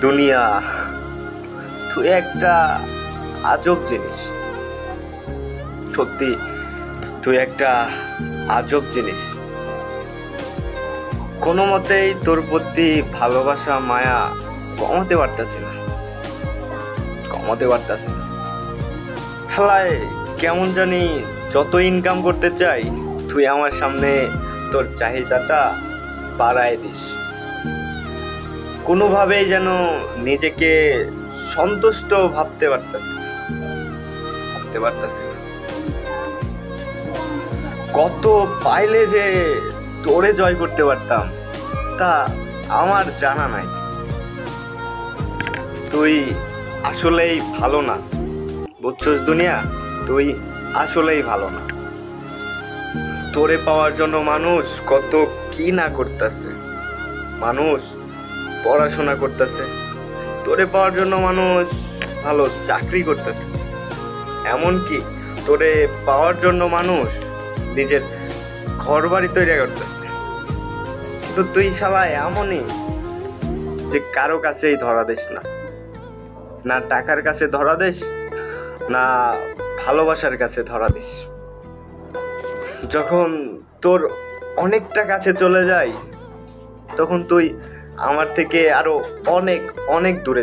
দুনিয়া, তুই একটা আজব জিনিস। সত্যি তুই একটা আজব জিনিস। কোনো মতেই তোর প্রতি ভালোবাসা মায়া কমাতে পারতাছি না। খেলায় কেমন জানি যত ইনকাম করতে চাই, তুই আমার সামনে তোর চাহিদাটা বাড়ায় দিস। কোনোভাবেই যেন নিজেকে সন্তুষ্ট ভাবতে পারতাছি না। কত পাইলে যে তোরে জয় করতে পারতাম তা আমার জানা নাই। তুই আসলেই ভালো না, বুঝছস দুনিয়া? তুই আসলেই ভালো না। তোরে পাওয়ার জন্য মানুষ কত কি না করতেছে। মানুষ পড়াশোনা করতেছে, তোরে পাওয়ার জন্য মানুষ ভালো চাকরি করতেছে, এমনকি তোরে পাওয়ার জন্য মানুষ নিজের ঘর বাড়ি তৈরি করতেছে। কিন্তু তুই শালা এমনই যে কারো কাছেই ধরা দিস না, না টাকার কাছে ধরা দিস, না ভালোবাসার কাছে ধরা দিস। যখন তোর অনেকটা কাছে চলে যায়, তখন তুই আমার থেকে আরো অনেক অনেক দূরে।